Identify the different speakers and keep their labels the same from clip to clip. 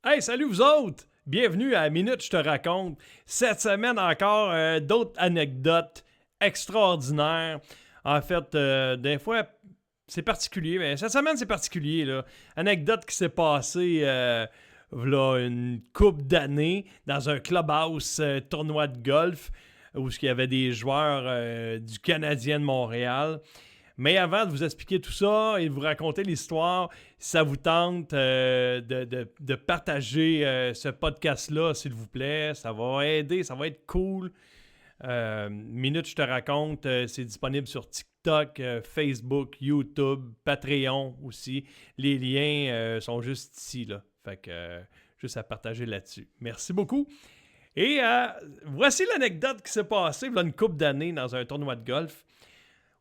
Speaker 1: Hey, salut vous autres! Bienvenue à Minute, je te raconte. Cette semaine encore, d'autres anecdotes extraordinaires. En fait, des fois, c'est particulier, mais cette semaine, c'est particulier, là. Anecdote qui s'est passée, v'là une couple d'années, dans un clubhouse tournoi de golf, où il y avait des joueurs du Canadien de Montréal. Mais avant de vous expliquer tout ça et de vous raconter l'histoire, si ça vous tente de partager ce podcast-là, s'il vous plaît, ça va aider, ça va être cool. Minute, je te raconte, c'est disponible sur TikTok, Facebook, YouTube, Patreon aussi. Les liens sont juste ici, là. Fait que juste à partager là-dessus. Merci beaucoup. Et voici l'anecdote qui s'est passée il y a une couple d'années dans un tournoi de golf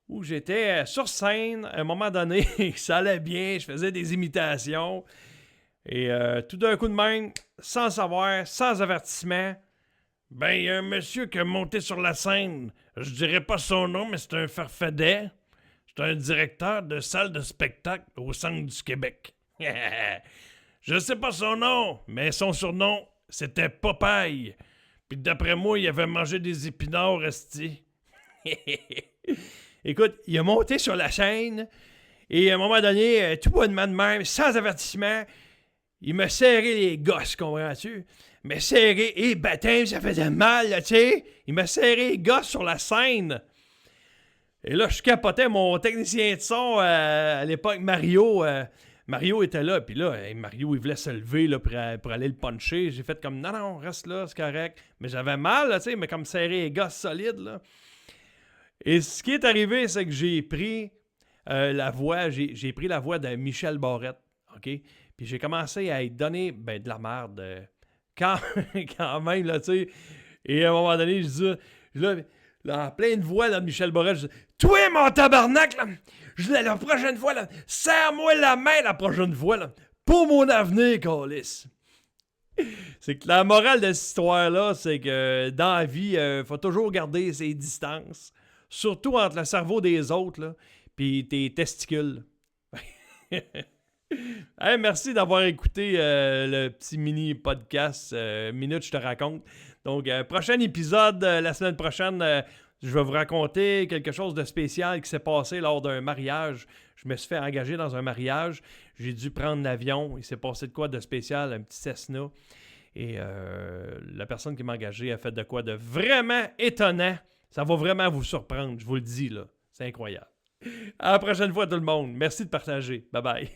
Speaker 1: où j'étais sur scène. À un moment donné, ça allait bien, je faisais des imitations. Et tout d'un coup de même, sans savoir, sans avertissement, ben, il y a un monsieur qui est monté sur la scène. Je dirais pas son nom, mais c'est un farfadet. C'est un directeur de salle de spectacle au centre du Québec. Je sais pas son nom, mais son surnom, c'était Popeye. Puis d'après moi, il avait mangé des épinards, esti. Écoute, il a monté sur la scène et à un moment donné, tout bonnement de même, sans avertissement, il m'a serré les gosses, comprends-tu? Il m'a serré, et baptême, ça faisait mal, là, tu sais. Il m'a serré les gosses sur la scène. Et là, je capotais mon technicien de son à l'époque, Mario. Mario était là, puis là, Mario, il voulait se lever là, pour aller le puncher. J'ai fait comme, non, reste là, c'est correct. Mais j'avais mal, là, tu sais, mais comme serré les gosses solides, là. Et ce qui est arrivé, c'est que j'ai pris la voix, j'ai pris la voix de Michel Barrette, OK? Puis j'ai commencé à lui donner de la merde, quand même, là, tu sais. Et à un moment donné, je dis, là, en pleine voix, là, de Michel Barrette, je dis, toi, mon tabarnak, là, la prochaine fois, là, serre-moi la main la prochaine fois, là, pour mon avenir, câlisse. C'est que la morale de cette histoire-là, c'est que dans la vie, faut toujours garder ses distances. Surtout entre le cerveau des autres, là, puis tes testicules. Hey, merci d'avoir écouté le petit mini-podcast Minute, je te raconte. Donc, prochain épisode, la semaine prochaine, je vais vous raconter quelque chose de spécial qui s'est passé lors d'un mariage. Je me suis fait engager dans un mariage. J'ai dû prendre l'avion. Il s'est passé de quoi de spécial? Un petit Cessna. Et la personne qui m'a engagé a fait de quoi de vraiment étonnant. Ça va vraiment vous surprendre, je vous le dis, là. C'est incroyable. À la prochaine fois, tout le monde. Merci de partager. Bye bye.